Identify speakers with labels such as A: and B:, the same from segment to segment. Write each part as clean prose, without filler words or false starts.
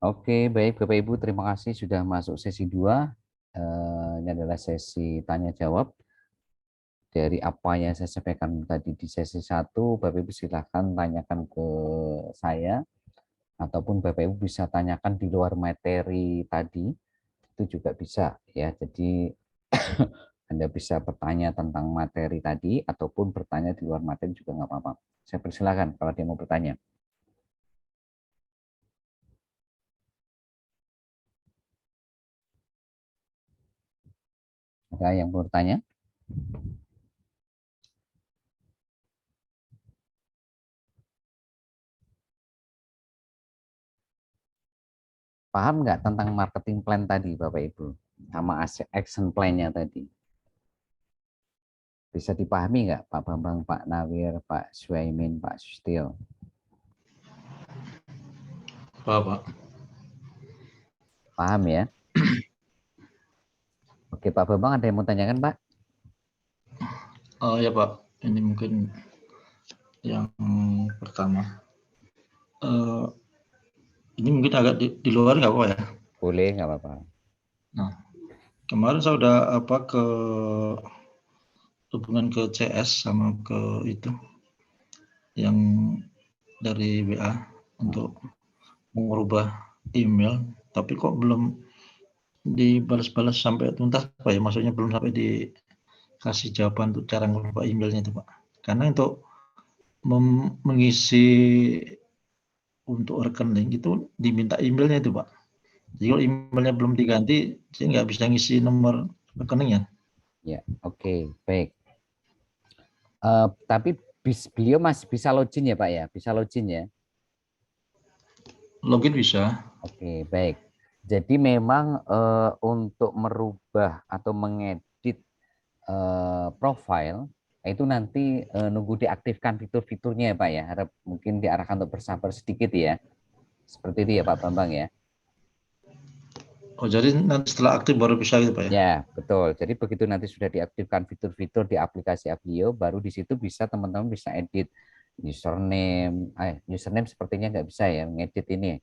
A: Oke, baik Bapak Ibu, terima kasih sudah masuk sesi 2. Ini adalah sesi tanya jawab. Dari apa yang saya sampaikan tadi di sesi 1, Bapak Ibu silakan tanyakan ke saya, ataupun Bapak Ibu bisa tanyakan di luar materi tadi, itu juga bisa ya. Jadi Anda bisa bertanya tentang materi tadi, ataupun bertanya di luar materi juga nggak apa-apa. Saya persilakan kalau dia mau bertanya. Ada yang mau bertanya? Paham nggak tentang marketing plan tadi, Bapak Ibu? Sama action plan-nya tadi. Bisa dipahami nggak, Pak Bambang, Pak Nawir, Pak Suaimin, Pak Sustio?
B: Pak.
A: Paham ya? Oke, Pak Bambang ada yang mau tanyakan, Pak?
B: Oh ya Pak, ini mungkin yang pertama. Ini mungkin agak di luar nggak apa ya?
A: Boleh, nggak apa-apa.
B: Nah, kemarin saya udah ke hubungan ke CS sama ke itu yang dari WA untuk mengubah email, tapi kok belum dibalas-balas sampai tuntas Pak ya? Maksudnya belum sampai dikasih jawaban untuk cara mengubah emailnya itu Pak. Karena untuk mengisi untuk rekening itu diminta emailnya itu Pak. Jadi kalau emailnya belum diganti, saya nggak bisa ngisi nomor rekeningnya.
A: Ya, oke, baik. Tapi beliau masih bisa login ya, Pak ya? Bisa login ya?
B: Login bisa.
A: Oke, baik. Jadi memang untuk merubah atau mengedit profile itu nanti nunggu diaktifkan fitur-fiturnya ya, Pak ya. Harap mungkin diarahkan untuk bersabar sedikit ya. Seperti itu ya, Pak Bambang ya.
B: Oh, jadi nanti setelah aktif baru bisa gitu Pak ya?
A: Ya, betul. Jadi begitu nanti sudah diaktifkan fitur-fitur di aplikasi Aplio, baru di situ bisa teman-teman bisa edit username. Username sepertinya nggak bisa ya, ngedit ini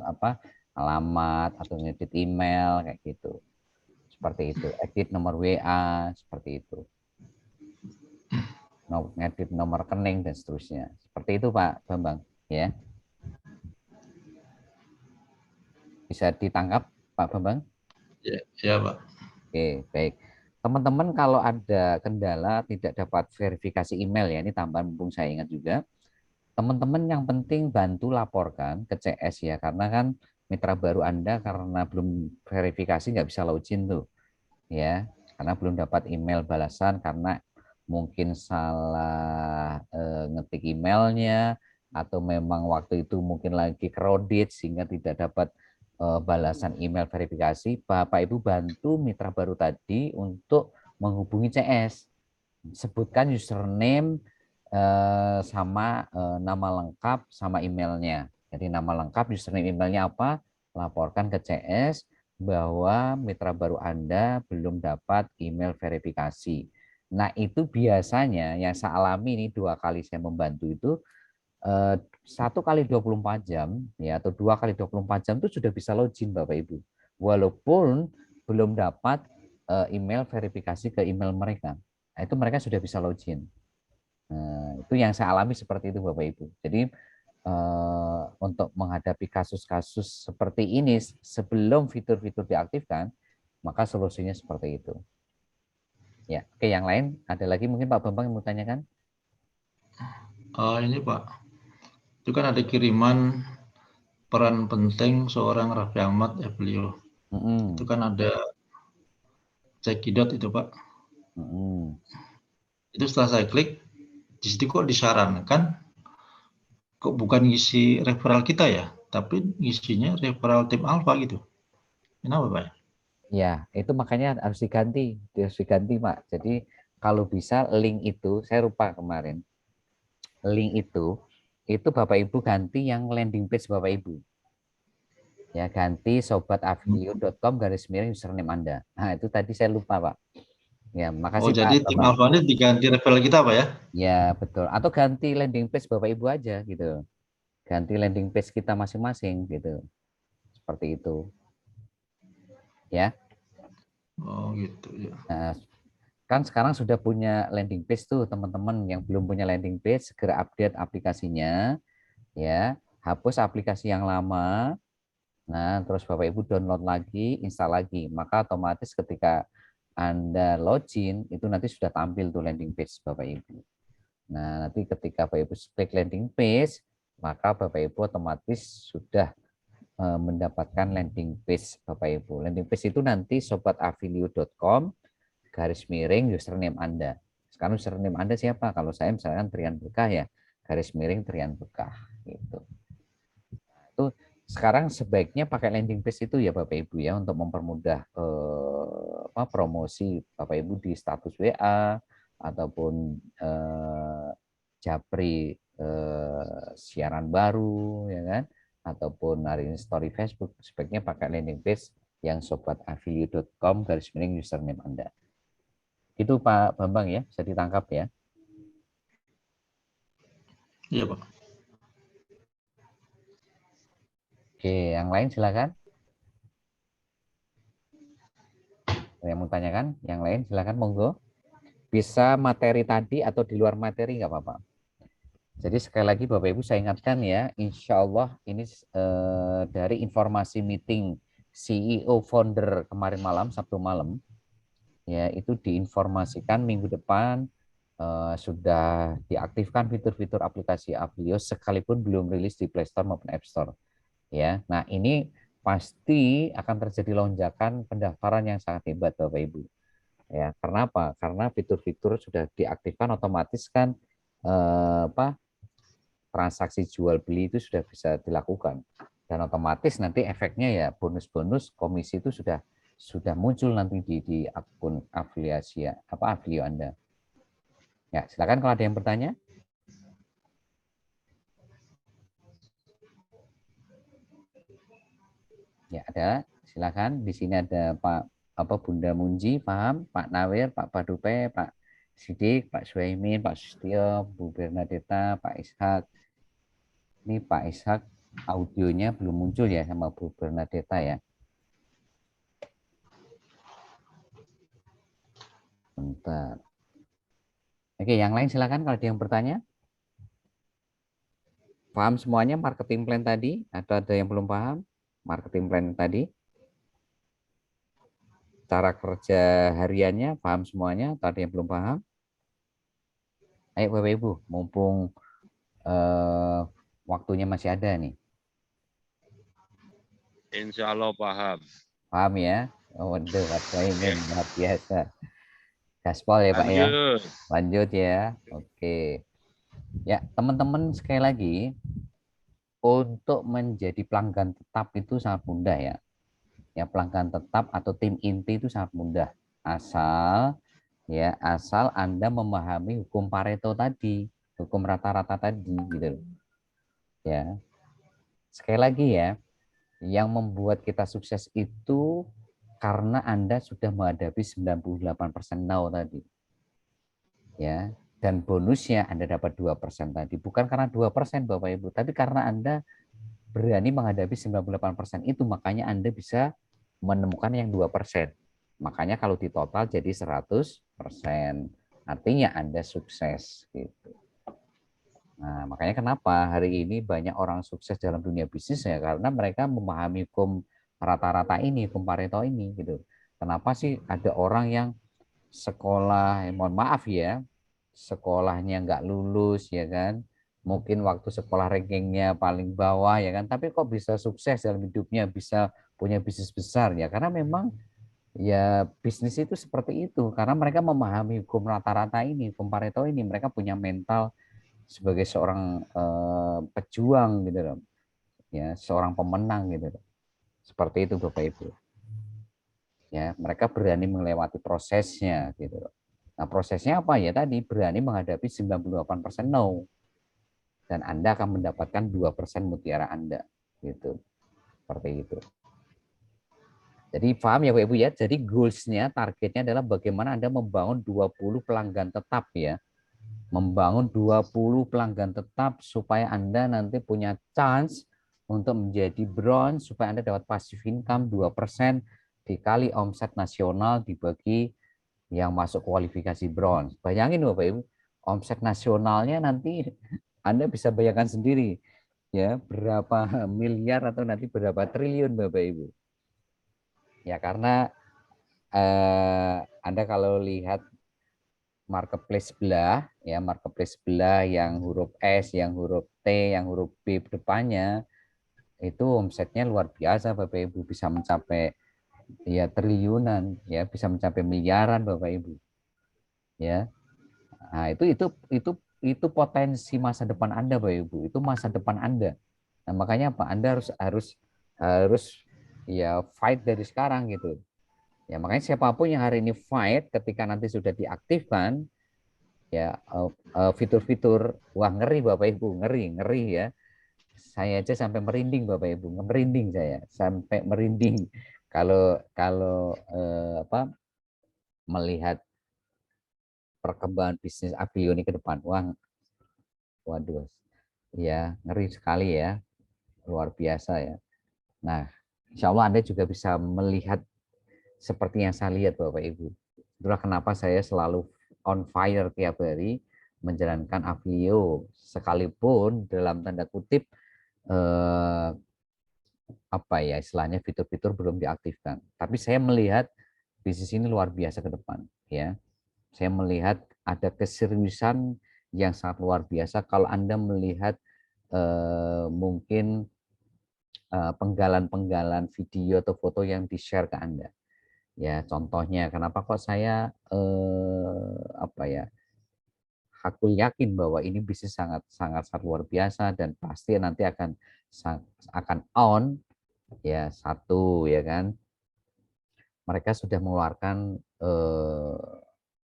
A: apa alamat atau ngedit email kayak gitu. Seperti itu. Edit nomor WA seperti itu. Ngedit nomor rekening dan seterusnya. Seperti itu Pak Bambang, ya. Bisa ditangkap Pak Bambang?
B: Ya, ya Pak.
A: Oke, baik. Teman-teman kalau ada kendala tidak dapat verifikasi email ya, ini tambahan mumpung saya ingat juga. Teman-teman yang penting bantu laporkan ke CS ya, karena kan mitra baru Anda karena belum verifikasi nggak bisa login tuh ya, karena belum dapat email balasan karena mungkin salah ngetik emailnya atau memang waktu itu mungkin lagi crowded sehingga tidak dapat balasan email verifikasi. Bapak Ibu bantu mitra baru tadi untuk menghubungi CS, sebutkan username sama nama lengkap sama emailnya. Jadi nama lengkap, username, emailnya apa, laporkan ke CS bahwa mitra baru Anda belum dapat email verifikasi. Nah, itu biasanya yang saya alami ini 2 kali saya membantu itu 1 kali 24 jam ya atau 2 kali 24 jam itu sudah bisa login Bapak Ibu. Walaupun belum dapat email verifikasi ke email mereka. Nah, itu mereka sudah bisa login. Nah, itu yang saya alami seperti itu Bapak Ibu. Jadi untuk menghadapi kasus-kasus seperti ini sebelum fitur-fitur diaktifkan, maka solusinya seperti itu. Ya, oke, yang lain ada lagi mungkin Pak Bambang yang mau tanyakan?
B: Ini Pak, itu kan ada kiriman peran penting seorang Raffi Ahmad ya beliau. Itu
A: Mm-mm.
B: kan ada cekidot itu Pak.
A: Mm-mm.
B: Itu setelah saya klik, di situ kok disarankan, kok bukan ngisi referral kita ya, tapi ngisinya referral tim Alpha gitu. Kenapa Pak?
A: Ya, itu makanya harus diganti Pak. Jadi kalau bisa link itu, saya lupa kemarin, link itu Bapak Ibu ganti yang landing page Bapak Ibu. Ya, ganti sobatafilio.com garis miring username Anda. Nah, itu tadi saya lupa Pak. Ya,
B: Oh,
A: makasih
B: jadi
A: Pak
B: tim
A: Bambang.
B: Alpha ini diganti referral kita Pak ya?
A: Ya, betul. Atau ganti landing page Bapak Ibu aja gitu. Ganti landing page kita masing-masing gitu. seperti itu. Ya.
B: Oh gitu ya.
A: Nah, kan sekarang sudah punya landing page tuh teman-teman. Yang belum punya landing page segera update aplikasinya, ya. Hapus aplikasi yang lama. Nah, terus Bapak Ibu download lagi, install lagi. Maka otomatis ketika Anda login, itu nanti sudah tampil tuh landing page Bapak Ibu. Nah, nanti ketika Bapak Ibu klik landing page, maka Bapak Ibu otomatis sudah mendapatkan landing page Bapak Ibu. Landing page itu nanti sobatafilio.com garis miring username Anda. Sekarang username Anda siapa? Kalau saya misalkan Trian Bekah ya, garis miring Trian Bekah gitu. Itu sekarang sebaiknya pakai landing page itu ya Bapak Ibu ya untuk mempermudah promosi Bapak Ibu di status WA ataupun japri siaran baru ya kan, ataupun hari ini story Facebook, sebaiknya pakai landing page yang sobatafilio.com garis miring username Anda. Itu Pak Bambang ya, bisa ditangkap ya.
B: Iya Pak.
A: Oke, yang lain silakan. Yang mau tanyakan, yang lain silakan monggo. Bisa materi tadi atau di luar materi nggak apa-apa. Jadi sekali lagi Bapak Ibu saya ingatkan ya, insya Allah ini dari informasi meeting CEO founder kemarin malam, Sabtu malam, ya itu diinformasikan minggu depan sudah diaktifkan fitur-fitur aplikasi Aplio sekalipun belum rilis di Play Store maupun App Store. Ya, nah ini pasti akan terjadi lonjakan pendaftaran yang sangat hebat Bapak Ibu. Ya, karena apa? Karena fitur-fitur sudah diaktifkan otomatis kan transaksi jual beli itu sudah bisa dilakukan dan otomatis nanti efeknya ya bonus-bonus komisi itu sudah muncul nanti di akun afiliasi Aplio Anda. Ya, silakan kalau ada yang bertanya. Ya, ada. Silakan. Di sini ada Pak Bunda Munji, paham? Pak Nawir, Pak Padupe, Pak Sidik, Pak Suaimin, Pak Sustio, Bu Bernadetta, Pak Ishak. Ini Pak Ishak audionya belum muncul ya sama Bu Bernadetta ya. Bentar. Oke, yang lain silakan kalau ada yang bertanya. Paham semuanya marketing plan tadi? Atau ada yang belum paham marketing plan tadi? Cara kerja hariannya paham semuanya? Atau ada yang belum paham? Ayo Bapak Ibu, mumpung waktunya masih ada nih.
C: Insya Allah paham.
A: Paham ya? Oh, waduh, Pak Soimin luar biasa. Gaspol ya Pak ya.
C: Lanjut.
A: Lanjut ya. Oke. Ya, teman-teman sekali lagi untuk menjadi pelanggan tetap itu sangat mudah ya. Ya, pelanggan tetap atau tim inti itu sangat mudah. Asal Anda memahami hukum Pareto tadi, hukum rata-rata tadi gitu. Ya. Sekali lagi ya, yang membuat kita sukses itu karena Anda sudah menghadapi 98% no tadi. Ya, dan bonusnya Anda dapat 2% tadi. Bukan karena 2% Bapak Ibu, tapi karena Anda berani menghadapi 98% itu, makanya Anda bisa menemukan yang 2%. Makanya kalau di total jadi 100%. Artinya Anda sukses gitu. Nah, makanya kenapa hari ini banyak orang sukses dalam dunia bisnis ya karena mereka memahami hukum rata-rata ini, hukum Pareto ini gitu. Kenapa sih ada orang yang sekolah, mohon maaf ya, sekolahnya nggak lulus ya kan, mungkin waktu sekolah rankingnya paling bawah ya kan, tapi kok bisa sukses dalam hidupnya, bisa punya bisnis besar ya karena memang ya bisnis itu seperti itu karena mereka memahami hukum rata-rata ini, hukum Pareto ini, mereka punya mental sebagai seorang pejuang gitu loh, ya seorang pemenang gitu loh. Seperti itu Bapak Ibu. Ya, mereka berani melewati prosesnya gitu loh. Nah, prosesnya apa ya tadi? Berani menghadapi 98% no. Dan Anda akan mendapatkan 2% mutiara Anda gitu. Seperti itu. Jadi paham ya Bapak Ibu ya. Jadi goals-nya, targetnya adalah bagaimana Anda membangun 20 pelanggan tetap ya. Membangun 20 pelanggan tetap supaya Anda nanti punya chance untuk menjadi bronze supaya Anda dapat passive income 2% dikali omset nasional dibagi yang masuk kualifikasi bronze. Bayangin Bapak Ibu, omset nasionalnya nanti Anda bisa bayangkan sendiri ya berapa miliar atau nanti berapa triliun Bapak Ibu. Ya karena Anda kalau lihat marketplace sebelah ya marketplace sebelah yang huruf S, yang huruf T, yang huruf B depannya itu omsetnya luar biasa Bapak Ibu, bisa mencapai ya triliunan ya, bisa mencapai miliaran Bapak Ibu. Ya. Nah, itu potensi masa depan Anda Bapak Ibu, itu masa depan Anda. Nah, makanya apa? Anda harus ya fight dari sekarang gitu. Ya, makanya siapapun yang hari ini fight ketika nanti sudah diaktifkan ya fitur-fitur wah ngeri Bapak Ibu, ngeri ya. Saya aja sampai merinding Bapak Ibu, merinding saya sampai merinding kalau kalau melihat perkembangan bisnis Aglio ini ke depan. Wah, waduh, ya ngeri sekali ya, luar biasa ya. Nah, insya Allah Anda juga bisa melihat seperti yang saya lihat Bapak Ibu. Itulah kenapa saya selalu on fire tiap hari menjalankan Aglio, sekalipun dalam tanda kutip apa ya istilahnya fitur-fitur belum diaktifkan. Tapi saya melihat bisnis ini luar biasa ke depan ya. Saya melihat ada keseriusan yang sangat luar biasa kalau Anda melihat mungkin penggalan-penggalan video atau foto yang di-share ke Anda. Ya, contohnya kenapa kok saya apa ya? Aku yakin bahwa ini bisnis sangat sangat sangat luar biasa dan pasti nanti akan on ya satu ya kan. Mereka sudah mengeluarkan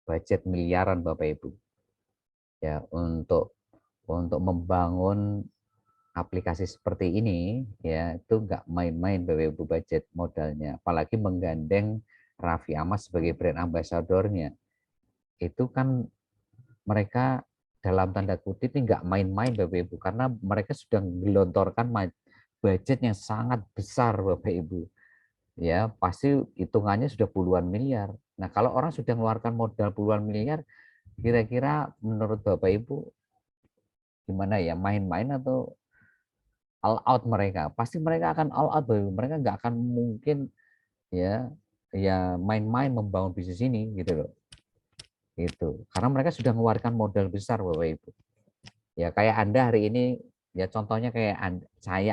A: budget miliaran Bapak Ibu ya untuk membangun aplikasi seperti ini ya itu nggak main-main Bapak Ibu budget modalnya, apalagi menggandeng Raffi Ahmad sebagai brand ambassador-nya. Itu kan mereka dalam tanda kutip ini nggak main-main Bapak Ibu, karena mereka sudah menggelontorkan budget yang sangat besar Bapak Ibu. Ya, pasti hitungannya sudah puluhan miliar. Nah, kalau orang sudah mengeluarkan modal puluhan miliar, kira-kira menurut Bapak Ibu gimana ya, main-main atau all out mereka? Pasti mereka akan all out, Bapak Ibu. Mereka nggak akan mungkin ya main-main membangun bisnis ini gitu loh. Itu. Karena mereka sudah mengeluarkan modal besar Bapak Ibu. Ya kayak Anda hari ini ya contohnya kayak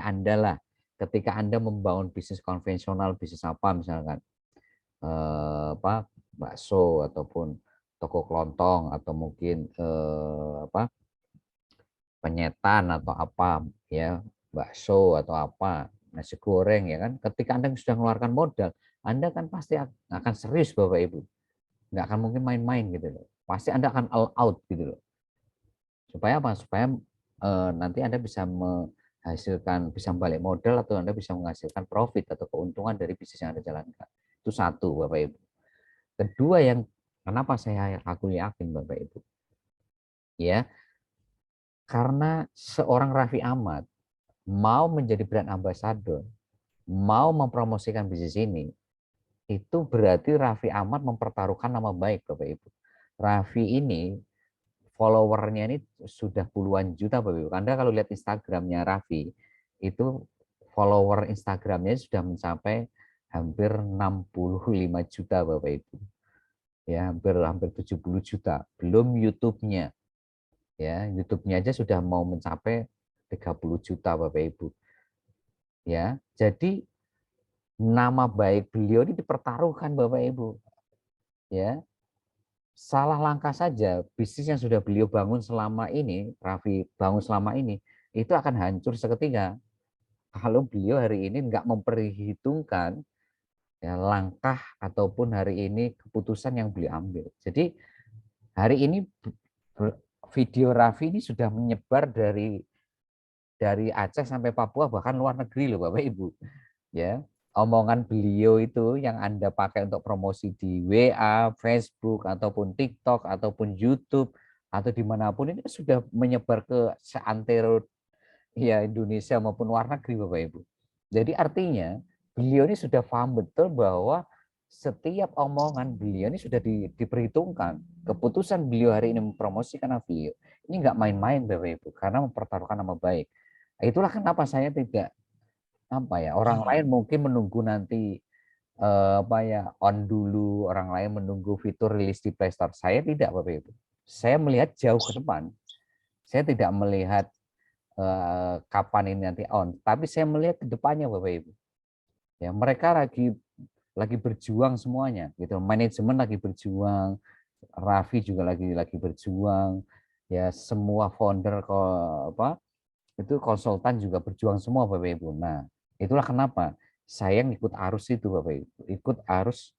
A: Anda lah. Ketika Anda membangun bisnis konvensional, bisnis apa misalkan bakso ataupun toko kelontong atau mungkin penyetan atau apa ya, bakso atau apa, nasi goreng ya kan, ketika Anda sudah mengeluarkan modal, Anda kan pasti akan serius Bapak Ibu, nggak akan mungkin main-main gitu loh, pasti Anda akan all out gitu loh. Supaya apa? Supaya nanti Anda bisa menghasilkan, bisa balik modal atau Anda bisa menghasilkan profit atau keuntungan dari bisnis yang Anda jalankan. Itu satu Bapak Ibu. Kedua yang kenapa aku yakin Bapak Ibu, ya karena seorang Raffi Ahmad mau menjadi brand ambassador, mau mempromosikan bisnis ini, itu berarti Raffi Ahmad mempertaruhkan nama baik Bapak Ibu. Raffi ini followernya ini sudah puluhan juta Bapak Ibu. Anda kalau lihat Instagramnya Raffi, itu follower Instagramnya sudah mencapai hampir 65 juta Bapak Ibu. Ya, hampir 70 juta. Belum YouTube-nya. Ya, YouTube-nya aja sudah mau mencapai 30 juta Bapak Ibu. Ya, jadi nama baik beliau ini dipertaruhkan Bapak Ibu. Ya, salah langkah saja bisnis yang sudah beliau bangun selama ini, Raffi bangun selama ini, itu akan hancur seketika. Kalau beliau hari ini nggak memperhitungkan ya, langkah ataupun hari ini keputusan yang beliau ambil. Jadi hari ini video Raffi ini sudah menyebar dari Aceh sampai Papua, bahkan luar negeri loh Bapak Ibu. Ya, omongan beliau itu yang Anda pakai untuk promosi di WA, Facebook, ataupun TikTok, ataupun YouTube, atau dimanapun ini sudah menyebar ke seantero ya Indonesia maupun luar negeri Bapak Ibu. Jadi artinya beliau ini sudah paham betul bahwa setiap omongan beliau ini sudah diperhitungkan. Keputusan beliau hari ini mempromosikan beliau ini nggak main-main Bapak Ibu, karena mempertaruhkan nama baik. Itulah kenapa saya tidak orang lain mungkin menunggu nanti on dulu, orang lain menunggu fitur rilis di Play Store. Saya tidak Bapak Ibu. Saya melihat jauh ke depan. Saya tidak melihat kapan ini nanti on, tapi saya melihat ke depannya Bapak Ibu. Ya, mereka lagi berjuang semuanya gitu. Manajemen lagi berjuang, Raffi juga lagi berjuang, ya semua founder itu konsultan juga berjuang semua Bapak Ibu. Nah, itulah kenapa saya ikut arus itu Bapak Ibu, ikut arus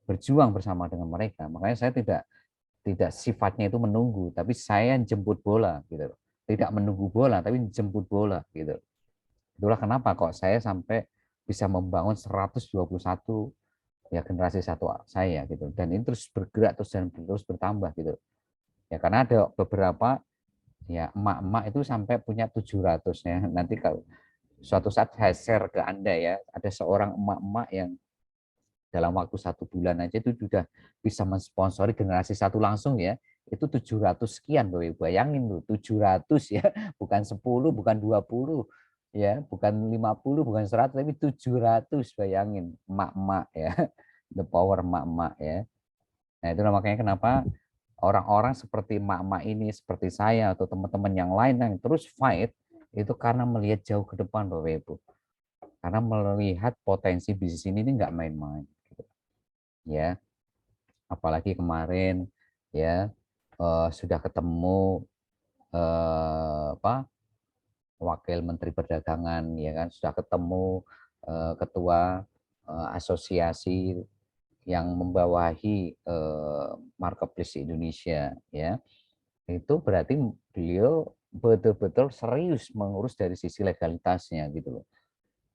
A: berjuang bersama dengan mereka. Makanya saya tidak sifatnya itu menunggu, tapi saya jemput bola gitu. Tidak menunggu bola, tapi jemput bola gitu. Itulah kenapa kok saya sampai bisa membangun 121 ya generasi satu saya gitu. Dan ini terus bergerak dan terus bertambah gitu. Ya karena ada beberapa ya emak-emak itu sampai punya 700 ya. Nanti kalau suatu saat saya share ke Anda ya, ada seorang emak-emak yang dalam waktu 1 bulan aja itu sudah bisa mensponsori generasi satu langsung ya, itu 700 sekian Bapak Ibu. Bayangin tuh 700 ya, bukan 10, bukan 20 ya, bukan 50, bukan 100, tapi 700. Bayangin emak-emak ya, the power emak-emak ya. Nah itu makanya kenapa orang-orang seperti emak-emak ini, seperti saya atau teman-teman yang lain yang terus fight, itu karena melihat jauh ke depan Bapak Ibu. Karena melihat potensi bisnis ini nggak main-main. Ya, apalagi kemarin ya sudah ketemu Wakil Menteri Perdagangan ya kan, sudah ketemu ketua asosiasi yang membawahi marketplace Indonesia ya. Itu berarti beliau betul-betul serius mengurus dari sisi legalitasnya gitu loh.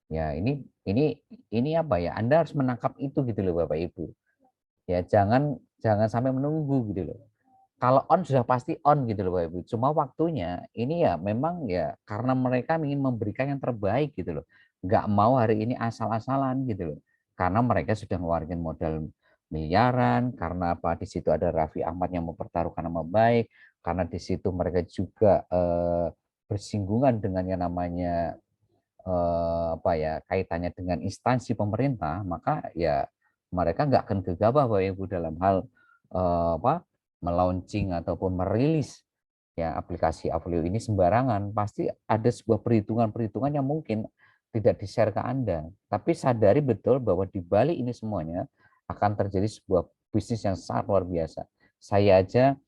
A: Ya, ini apa ya? Anda harus menangkap itu gitu loh Bapak Ibu. Ya, jangan jangan sampai menunggu gitu loh. Kalau on sudah pasti on gitu loh Bapak Ibu. Cuma waktunya ini ya memang ya karena mereka ingin memberikan yang terbaik gitu loh. Nggak mau hari ini asal-asalan gitu loh. Karena mereka sudah ngeluarin modal miliaran, karena apa di situ ada Raffi Ahmad yang mempertaruhkan nama baik, karena di situ mereka juga bersinggungan dengan yang namanya kaitannya dengan instansi pemerintah, maka ya mereka nggak akan gegabah Bapak Ibu dalam hal melaunching ataupun merilis ya aplikasi Avalio ini sembarangan. Pasti ada sebuah perhitungan-perhitungan yang mungkin tidak di-share ke Anda, tapi sadari betul bahwa di balik ini semuanya akan terjadi sebuah bisnis yang sangat luar biasa. Saya aja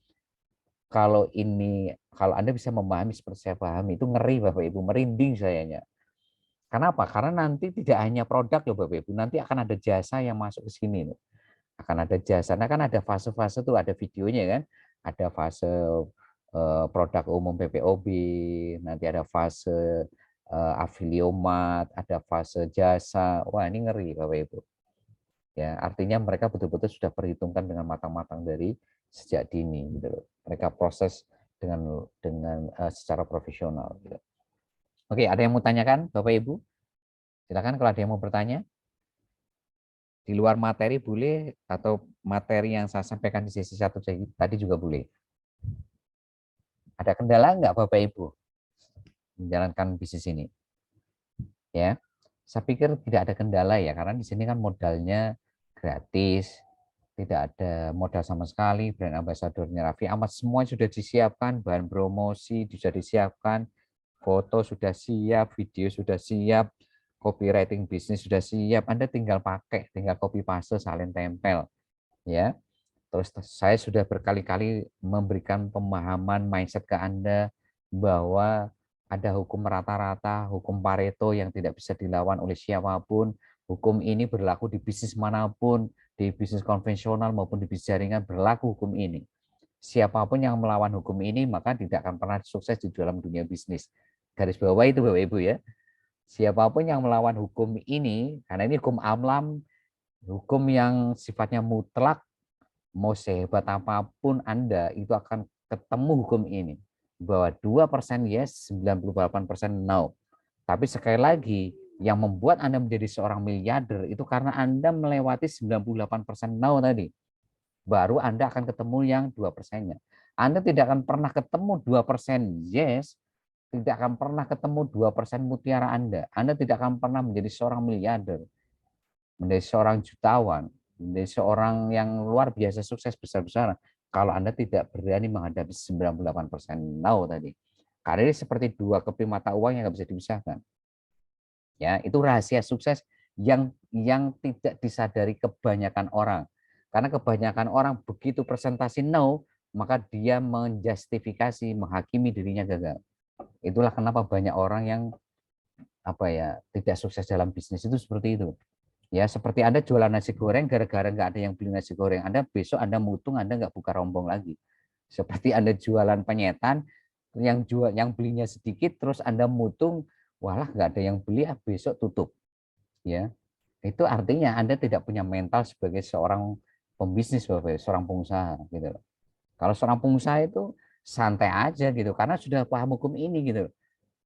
A: kalau Anda bisa memahami seperti saya pahami, itu ngeri Bapak Ibu, merinding sayanya. Kenapa? Karena nanti tidak hanya produk ya Bapak Ibu, nanti akan ada jasa yang masuk ke sini. Akan ada jasa. Nah kan ada fase-fase tuh, ada videonya kan. Ada fase produk umum PPOB, nanti ada fase afiliomat, ada fase jasa. Wah ini ngeri Bapak Ibu. Ya, artinya mereka betul-betul sudah perhitungkan dengan matang-matang dari sejak dini gitu loh. Mereka proses dengan secara profesional gitu. Oke, ada yang mau tanyakan Bapak Ibu? Silakan kalau ada yang mau bertanya. Di luar materi boleh, atau materi yang saya sampaikan di sesi 1 tadi juga boleh. Ada kendala enggak Bapak Ibu menjalankan bisnis ini? Ya, saya pikir tidak ada kendala ya, karena di sini kan modalnya gratis, tidak ada modal sama sekali. Brand ambassadornya Raffi Ahmad semua sudah disiapkan, bahan promosi sudah disiapkan, foto sudah siap, video sudah siap, copywriting bisnis sudah siap. Anda tinggal pakai, tinggal copy paste, salin tempel, ya. Terus saya sudah berkali-kali memberikan pemahaman mindset ke Anda bahwa ada hukum rata-rata, hukum Pareto yang tidak bisa dilawan oleh siapapun. Hukum ini berlaku di bisnis manapun, di bisnis konvensional maupun di bisnis jaringan berlaku hukum ini. Siapapun yang melawan hukum ini maka tidak akan pernah sukses di dalam dunia bisnis. Garis bawah itu Bapak Ibu ya. Siapapun yang melawan hukum ini, karena ini hukum amlam, hukum yang sifatnya mutlak, mau sehebat apapun Anda itu akan ketemu hukum ini. bahwa 2% yes, 98% no. Tapi sekali lagi, yang membuat Anda menjadi seorang miliarder itu karena Anda melewati 98% no tadi. Baru Anda akan ketemu yang 2%-nya. Anda tidak akan pernah ketemu 2% yes, tidak akan pernah ketemu 2% mutiara Anda. Anda tidak akan pernah menjadi seorang miliarder, menjadi seorang jutawan, menjadi seorang yang luar biasa sukses besar-besaran kalau Anda tidak berani menghadapi 98% no tadi. Karena ini seperti dua keping mata uang yang nggak bisa dipisahkan. Ya, itu rahasia sukses yang tidak disadari kebanyakan orang. Karena kebanyakan orang begitu presentasi no, maka dia menjustifikasi, menghakimi dirinya gagal. Itulah kenapa banyak orang yang tidak sukses dalam bisnis itu seperti itu. Ya, seperti Anda jualan nasi goreng, gara-gara nggak ada yang beli nasi goreng, Anda besok Anda mutung, Anda nggak buka rombong lagi. Seperti Anda jualan penyetan, yang belinya sedikit, terus Anda mutung, walah nggak ada yang beli, besok tutup. Ya, itu artinya Anda tidak punya mental sebagai seorang pembisnis, seorang pengusaha gitu. Kalau seorang pengusaha itu santai aja gitu, karena sudah paham hukum ini gitu.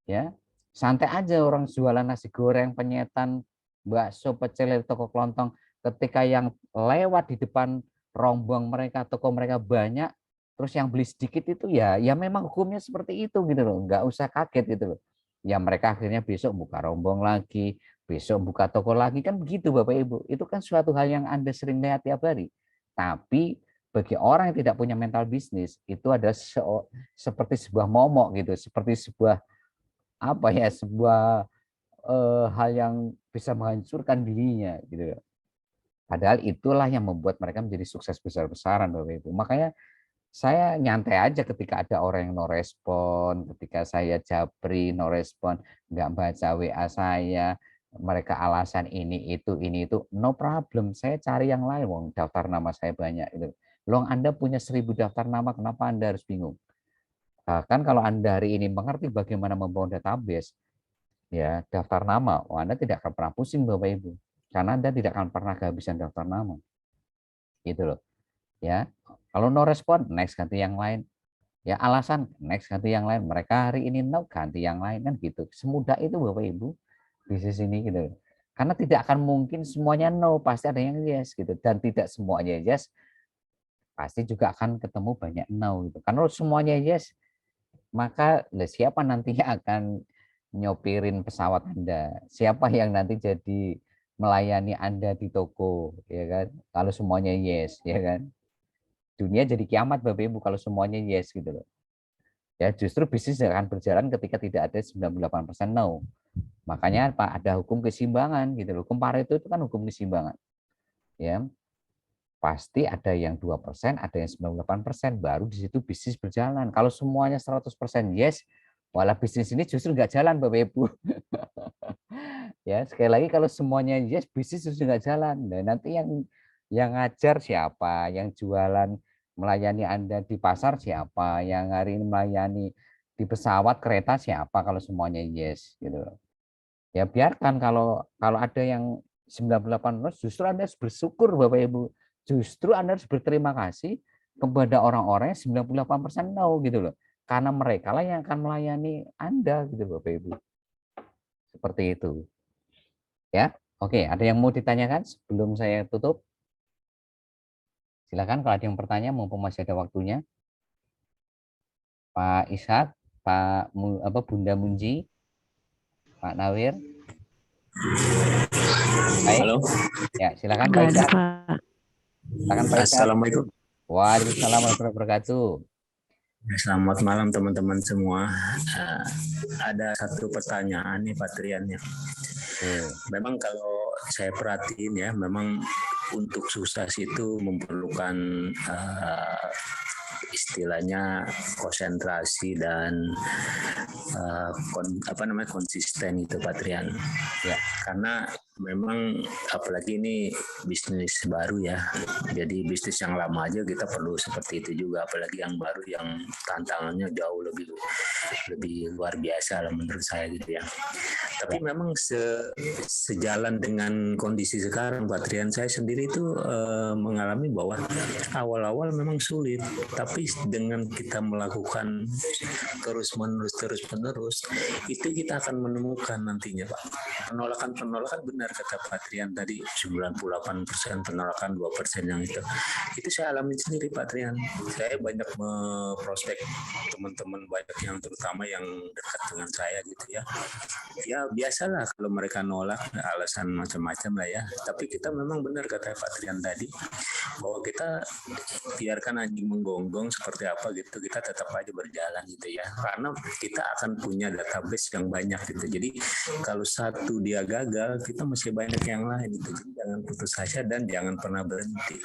A: Ya, santai aja orang jualan nasi goreng, penyetan, bakso, pecel, toko kelontong, ketika yang lewat di depan rombong mereka, toko mereka banyak, terus yang beli sedikit itu ya memang hukumnya seperti itu gitu loh, nggak usah kaget gitu loh. Ya mereka akhirnya besok buka rombong lagi, besok buka toko lagi, kan begitu Bapak Ibu. Itu kan suatu hal yang Anda sering lihat tiap hari. Tapi bagi orang yang tidak punya mental bisnis, itu adalah seperti sebuah momok gitu, seperti sebuah sebuah hal yang bisa menghancurkan dirinya gitu. Padahal itulah yang membuat mereka menjadi sukses besar-besaran Bapak Ibu. Makanya saya nyantai aja ketika ada orang yang no respon, ketika saya japri no respon, nggak baca WA saya, mereka alasan ini itu, no problem. Saya cari yang lain, wong daftar nama saya banyak itu. Loh Anda punya 1000 daftar nama, kenapa Anda harus bingung? Bahkan kalau Anda hari ini mengerti bagaimana membangun database, ya daftar nama, Anda tidak akan pernah pusing Bapak Ibu, karena Anda tidak akan pernah kehabisan daftar nama, gitu loh. Ya, kalau no respon, next ganti yang lain. Ya alasan, next ganti yang lain. Mereka hari ini no, ganti yang lain kan gitu. Semudah itu Bapak Ibu bisnis ini gitu. Karena tidak akan mungkin semuanya no, pasti ada yang yes gitu. Dan tidak semuanya yes, pasti juga akan ketemu banyak no gitu. Karena semuanya yes, maka siapa nantinya akan nyopirin pesawat Anda? Siapa yang nanti jadi melayani Anda di toko, ya kan? Kalau semuanya yes, ya kan? Dunia jadi kiamat Bapak Ibu kalau semuanya yes gitu loh. Ya justru bisnis akan berjalan ketika tidak ada 98% no. Makanya Pak ada hukum keseimbangan gitu loh. Hukum Pareto itu kan hukum keseimbangan. Ya. Pasti ada yang 2%, ada yang 98%, baru di situ bisnis berjalan. Kalau semuanya 100% yes, walau bisnis ini justru nggak jalan Bapak Ibu. Ya, sekali lagi kalau semuanya yes, bisnis justru nggak jalan. Dan nanti yang ngajar siapa, yang jualan melayani Anda di pasar siapa, yang hari ini melayani di pesawat kereta siapa kalau semuanya yes gitu. Ya biarkan kalau ada yang 98%, justru Anda harus bersyukur Bapak Ibu. Justru Anda harus berterima kasih kepada orang-orang yang 98% no gitu loh. Karena mereka lah yang akan melayani Anda gitu Bapak Ibu. Seperti itu. Ya. Oke, ada yang mau ditanyakan sebelum saya tutup? Silakan kalau ada yang bertanya mumpung masih ada waktunya. Pak Ishak, Bunda Munji, Pak Nawir. Baik.
C: Halo.
A: Ya, silakan Pak Ishak. Silakan Pak Ishak.
C: Assalamualaikum.
A: Waalaikumsalam warahmatullahi wabarakatuh.
C: Selamat malam teman-teman semua. Ada satu pertanyaan nih Pak Trian ya. Memang kalau saya perhatiin ya, memang untuk sukses itu memerlukan istilahnya konsentrasi dan konsisten itu Pak Trian.
A: Ya.
C: Karena memang apalagi ini bisnis baru ya. Jadi bisnis yang lama aja kita perlu seperti itu juga, apalagi yang baru yang tantangannya jauh lebih luar biasa lah menurut saya gitu ya. Tapi memang sejalan dengan kondisi sekarang, Pak Trian, saya sendiri itu mengalami bahwa awal-awal memang sulit, tapi dengan kita melakukan terus-menerus, itu kita akan menemukan nantinya, Pak. Penolakan benar kata Pak Trian tadi, 98% penolakan, 2% yang itu saya alami sendiri, Pak Trian. Saya banyak prospek teman-teman banyak yang terutama yang dekat dengan saya gitu ya. Ya biasalah kalau mereka nolak alasan macam-macam lah ya. Tapi kita memang benar kata Pak Trian tadi bahwa kita biarkan anjing menggonggong seperti apa gitu, kita tetap aja berjalan gitu ya. Karena kita akan punya database yang banyak gitu. Jadi kalau satu dia gagal, kita masih banyak yang lain gitu. Jadi jangan putus asa dan jangan pernah berhenti.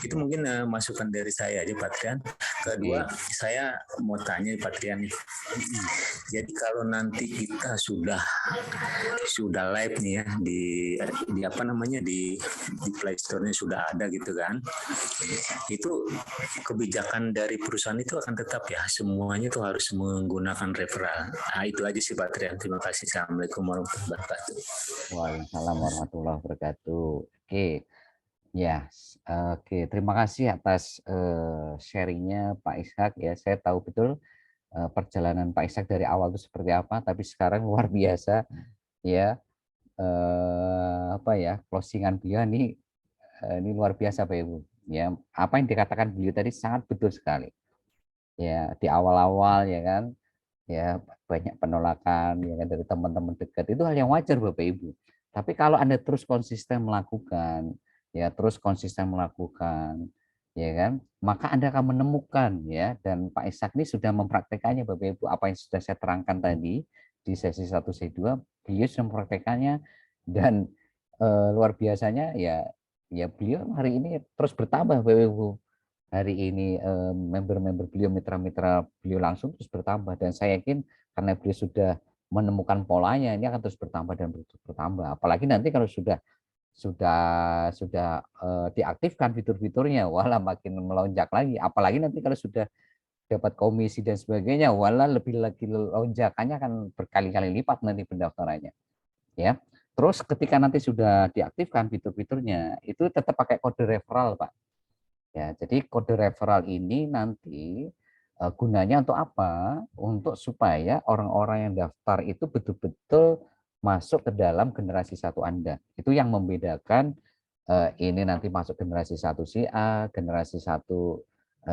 C: Itu mungkin masukan dari saya aja, Pak Trian. Kedua, saya mau tanya Pak Trian nih. Jadi kalau nanti kita sudah live nih ya di apa namanya di Play Store-nya sudah ada gitu kan. Itu kebijakan dari perusahaan itu akan tetap ya, semuanya tuh harus menggunakan referral. Nah, itu aja sih Pak Trian. Terima kasih. Assalamualaikum warahmatullahi wabarakatuh.
A: Waalaikumsalam warahmatullahi wabarakatuh. Oke. Ya, oke. Terima kasih atas sharingnya Pak Ishak ya. Saya tahu betul perjalanan Pak Ishak dari awal itu seperti apa, tapi sekarang luar biasa ya. Apa ya, closingan beliau ini luar biasa Pak Ibu. Ya, apa yang dikatakan beliau tadi sangat betul sekali. Ya, di awal-awal ya kan, ya banyak penolakan ya kan dari teman-teman dekat, itu hal yang wajar Bapak Ibu. Tapi kalau Anda terus konsisten melakukan, ya kan, maka Anda akan menemukan ya, dan Pak Ishak ini sudah mempraktekannya Bapak Ibu, apa yang sudah saya terangkan tadi di sesi 1 sesi 2, beliau sudah mempraktekannya dan luar biasanya ya beliau hari ini terus bertambah Bapak Ibu. Hari ini member-member beliau, mitra-mitra beliau langsung terus bertambah, dan saya yakin karena beliau sudah menemukan polanya, ini akan terus bertambah dan bertambah. Apalagi nanti kalau sudah diaktifkan fitur-fiturnya, walah makin melonjak lagi. Apalagi nanti kalau sudah dapat komisi dan sebagainya, walah lebih lagi lonjakannya akan berkali-kali lipat nanti pendaftarannya. Ya. Terus ketika nanti sudah diaktifkan fitur-fiturnya, itu tetap pakai kode referral, Pak. Ya, jadi kode referral ini nanti gunanya untuk apa? Untuk supaya orang-orang yang daftar itu betul-betul masuk ke dalam generasi 1 Anda. Itu yang membedakan ini nanti masuk generasi 1 si A, generasi 1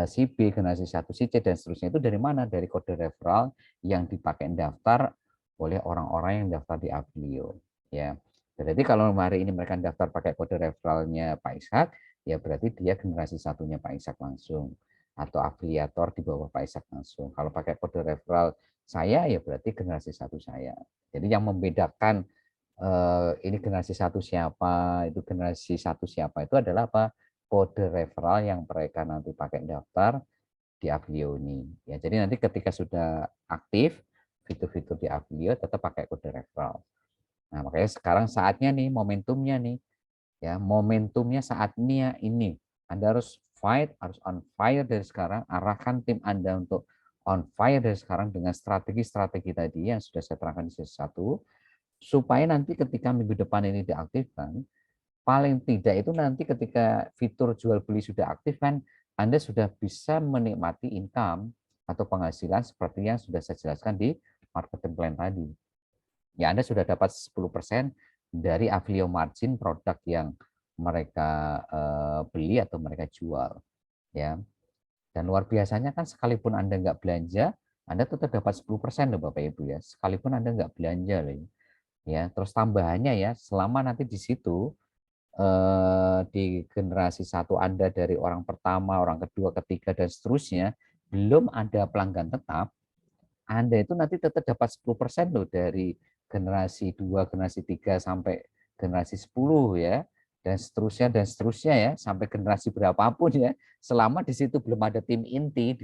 A: si B, generasi 1 si C, dan seterusnya. Itu dari mana? Dari kode referral yang dipakai daftar oleh orang-orang yang daftar di Aplio. Ya. Jadi kalau hari ini mereka daftar pakai kode referralnya Pak Ishak, ya berarti dia generasi 1-nya Pak Ishak langsung, atau afiliator di bawah Pak Ishak langsung. Kalau pakai kode referral saya, ya berarti generasi 1 saya. Jadi yang membedakan ini generasi 1 siapa, itu generasi 1 siapa, itu adalah apa? Kode referral yang mereka nanti pakai daftar di Aplio ini. Ya, jadi nanti ketika sudah aktif fitur-fitur di Aplio tetap pakai kode referral. Nah, makanya sekarang saatnya nih, momentumnya nih. Ya, momentumnya saatnya ini. Anda harus fight, harus on fire dari sekarang, arahkan tim Anda untuk on fire dari sekarang dengan strategi-strategi tadi yang sudah saya terangkan di sesi 1, supaya nanti ketika minggu depan ini diaktifkan, paling tidak itu nanti ketika fitur jual beli sudah aktif kan, Anda sudah bisa menikmati income atau penghasilan seperti yang sudah saya jelaskan di marketing plan tadi. Ya, Anda sudah dapat 10% dari affiliate margin produk yang mereka beli atau mereka jual, ya. Dan luar biasanya kan sekalipun Anda nggak belanja, Anda tetap dapat 10% loh Bapak Ibu ya. Sekalipun Anda nggak belanja loh. Ya, terus tambahannya ya, selama nanti di situ di generasi 1 Anda dari orang pertama, orang kedua, ketiga dan seterusnya belum ada pelanggan tetap, Anda itu nanti tetap dapat 10% loh dari generasi 2, generasi 3 sampai generasi 10 ya, dan seterusnya ya, sampai generasi berapapun ya, selama di situ belum ada tim inti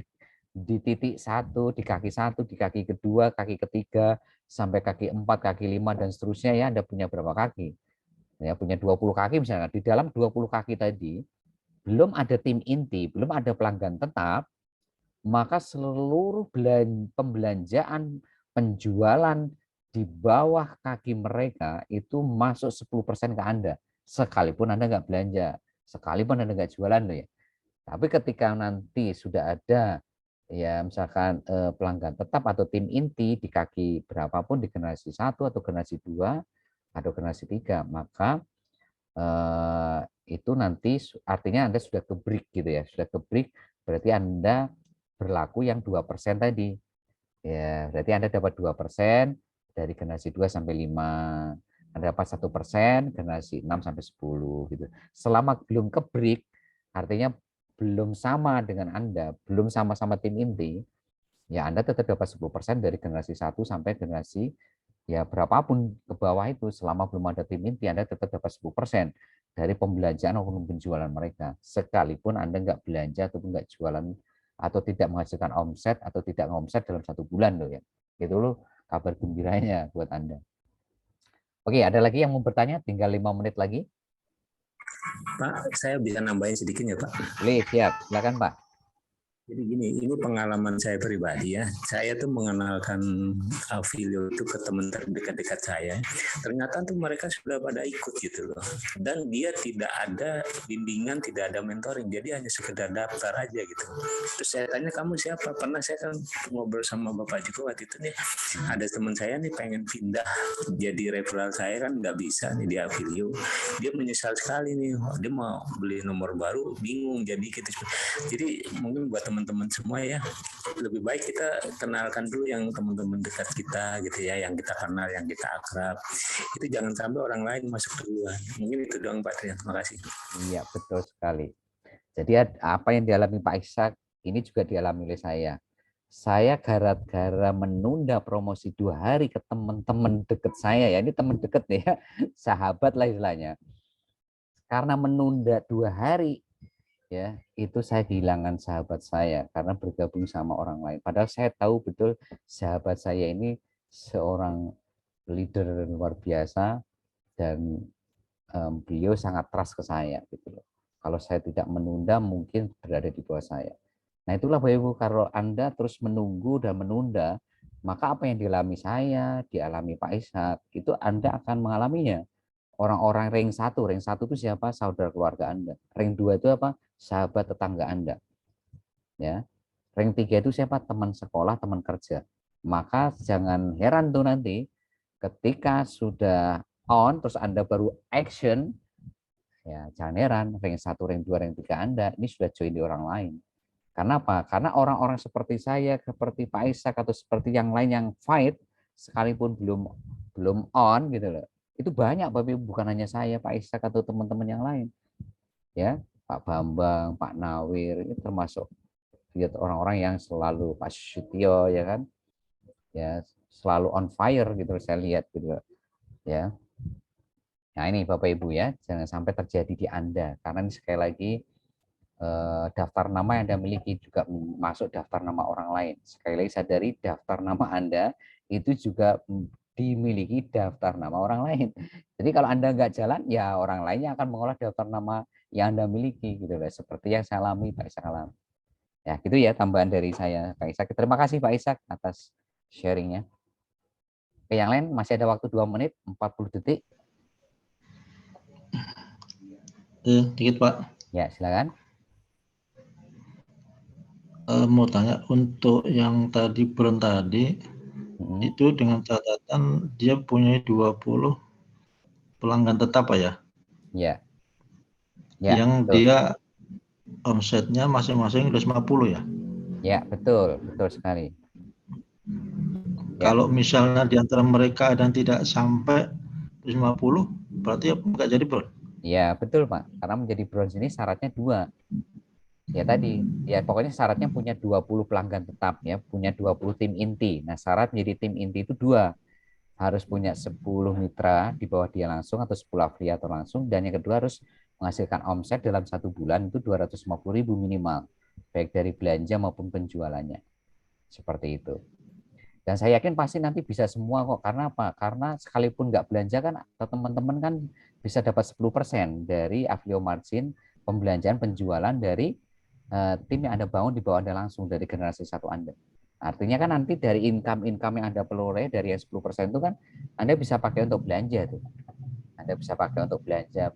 A: di titik 1, di kaki 1, di kaki kedua, kaki ketiga, sampai kaki 4, kaki 5 dan seterusnya ya, Anda punya berapa kaki? ya punya 20 kaki misalnya. Di dalam 20 kaki tadi belum ada tim inti, belum ada pelanggan tetap, maka seluruh pembelanjaan penjualan di bawah kaki mereka itu masuk 10% ke Anda. Sekalipun Anda nggak belanja, sekalipun Anda nggak jualan loh ya. Tapi ketika nanti sudah ada ya misalkan pelanggan tetap atau tim inti di kaki berapapun, di generasi 1 atau generasi 2 atau generasi 3, maka itu nanti artinya Anda sudah ke break gitu ya, sudah ke break berarti Anda berlaku yang 2% tadi. Ya, berarti Anda dapat 2% dari generasi 2 sampai 5. Anda dapat 1% generasi 6 sampai 10 gitu. Selama belum ke break, artinya belum sama dengan Anda, belum sama-sama tim inti, ya Anda tetap dapat 10% dari generasi 1 sampai generasi ya berapapun ke bawah itu. Selama belum ada tim inti, Anda tetap dapat 10% dari pembelanjaan maupun penjualan mereka. Sekalipun Anda nggak belanja ataupun nggak jualan atau tidak menghasilkan omset atau tidak ngomset dalam 1 bulan loh ya. Itu loh kabar gembiranya buat Anda. Oke, ada lagi yang mau bertanya? Tinggal 5 menit lagi.
C: Pak, saya bisa nambahin sedikit ya Pak.
A: Boleh, siap. Silakan Pak.
C: Jadi gini, ini pengalaman saya pribadi ya. Saya tuh mengenalkan Avilio itu ke teman terdekat-dekat saya. Ternyata tuh mereka sudah pada ikut gitu loh. Dan dia tidak ada bimbingan, tidak ada mentoring. Jadi hanya sekedar daftar aja gitu. Terus saya tanya, kamu siapa? Pernah saya kan ngobrol sama Bapak Jiko waktu itu nih. Ada teman saya nih pengen pindah jadi referral saya kan nggak bisa nih di Avilio. Dia menyesal sekali nih. Dia mau beli nomor baru, bingung. Jadi gitu. Jadi mungkin buat teman-teman semua ya, lebih baik kita kenalkan dulu yang teman-teman dekat kita gitu ya, yang kita kenal, yang kita akrab. Itu jangan sampai orang lain masuk duluan. Mungkin itu doang Pak Trian. Terima kasih.
A: Iya, betul sekali. Jadi apa yang dialami Pak Ishak ini juga dialami oleh saya. Saya gara-gara menunda promosi 2 hari ke teman-teman deket saya ya, ini teman deket ya, sahabat lah istilahnya. Karena menunda 2 hari ya, itu saya kehilangan sahabat saya karena bergabung sama orang lain. Padahal saya tahu betul sahabat saya ini seorang leader luar biasa dan beliau sangat trust ke saya gitu loh. Kalau saya tidak menunda mungkin berada di bawah saya. Nah itulah Bapak Ibu, kalau Anda terus menunggu dan menunda, maka apa yang dialami saya, dialami Pak Ishak, itu Anda akan mengalaminya. Orang-orang ring 1 itu siapa? Saudara keluarga Anda. Ring 2 itu apa? Sahabat tetangga Anda. Ya. Ring 3 itu siapa? Teman sekolah, teman kerja. Maka jangan heran tuh nanti ketika sudah on terus Anda baru action, ya jangan heran ring 1, ring 2, ring 3 Anda ini sudah join di orang lain. Karena apa? Karena orang-orang seperti saya, seperti Pak Ishak atau seperti yang lain yang fight sekalipun belum on gitu loh. Itu banyak Bapak Ibu, bukan hanya saya, Pak Ishak atau teman-teman yang lain. Ya, Pak Bambang, Pak Nawir, ini termasuk lihat orang-orang yang selalu Pak Sutio ya kan. Ya, selalu on fire gitu saya lihat gitu ya. Nah, ini Bapak Ibu ya, jangan sampai terjadi di Anda karena ini sekali lagi daftar nama yang Anda miliki juga masuk daftar nama orang lain. Sekali lagi sadari daftar nama Anda itu juga dimiliki daftar nama orang lain. Jadi kalau Anda nggak jalan, ya orang lainnya akan mengolah daftar nama yang Anda miliki gitu loh. Seperti yang saya alami, Pak Ishak alami. Ya, gitu ya tambahan dari saya, Pak Ishak. Terima kasih Pak Ishak atas sharingnya. Oke, yang lain masih ada waktu 2 menit 40 detik.
B: Dikit Pak.
A: Ya, silakan.
B: Mau tanya untuk yang tadi Bron tadi, itu dengan catatan dia punya 20 pelanggan tetap Pak ya?
A: Ya. Ya,
B: yang
A: betul.
B: dia omsetnya masing-masing 250 ya?
A: Ya, betul sekali. Ya.
B: Kalau misalnya di antara mereka ada yang tidak sampai 250, berarti nggak jadi Bro?
A: Ya, betul Pak. Karena menjadi bronze ini syaratnya 2. Ya tadi, ya pokoknya syaratnya punya 20 pelanggan tetap ya, punya 20 tim inti. Nah, syarat menjadi tim inti itu 2. Harus punya 10 mitra di bawah dia langsung atau 10 afiliator langsung, dan yang kedua harus menghasilkan omset dalam 1 bulan itu 250.000 minimal, baik dari belanja maupun penjualannya. Seperti itu. Dan saya yakin pasti nanti bisa semua kok. Karena apa? Karena sekalipun nggak belanja kan, atau teman-teman kan bisa dapat 10% dari Avalio margin pembelanjaan penjualan dari tim yang Anda bangun di bawah Anda langsung dari generasi satu Anda. Artinya kan nanti dari income yang Anda peroleh dari yang 10% itu kan Anda bisa pakai untuk belanja tuh. Anda bisa pakai untuk belanja.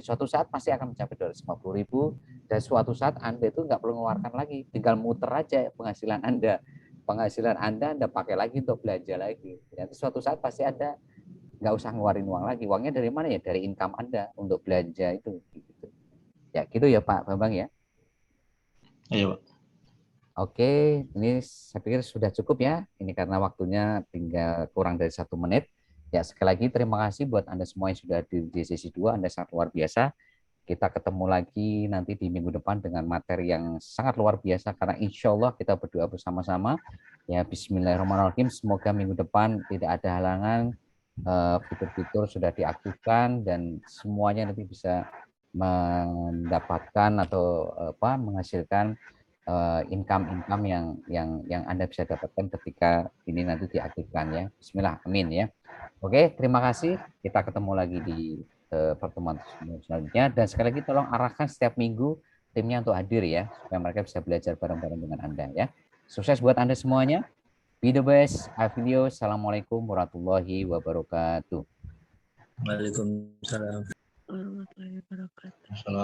A: Suatu saat pasti akan mencapai 250.000 dan suatu saat Anda itu nggak perlu mengeluarkan lagi, tinggal muter aja penghasilan Anda. Penghasilan Anda pakai lagi untuk belanja lagi. Nanti suatu saat pasti Anda nggak usah ngeluarin uang lagi. Uangnya dari mana ya? Dari income Anda untuk belanja itu. Gitu. Ya gitu ya Pak Bambang ya.
B: Iya, Pak.
A: Oke, ini saya pikir sudah cukup ya. Ini karena waktunya tinggal kurang dari 1 menit. Ya, sekali lagi terima kasih buat Anda semua yang sudah di sesi 2. Anda sangat luar biasa. Kita ketemu lagi nanti di minggu depan dengan materi yang sangat luar biasa. Karena insya Allah kita berdoa bersama-sama. Ya, bismillahirrahmanirrahim. Semoga minggu depan tidak ada halangan. Fitur-fitur sudah diaktifkan dan semuanya nanti bisa mendapatkan atau menghasilkan income yang Anda bisa dapatkan ketika ini nanti diaktifkan ya. Bismillah, amin ya. Oke, terima kasih. Kita ketemu lagi di pertemuan selanjutnya dan sekali lagi tolong arahkan setiap minggu timnya untuk hadir ya supaya mereka bisa belajar bareng-bareng dengan Anda ya. Sukses buat Anda semuanya. Be the best. Avalio. Assalamualaikum warahmatullahi wabarakatuh.
C: Waalaikumsalam.
D: warahmatullahi wabarakatuh.
B: Assalamualaikum.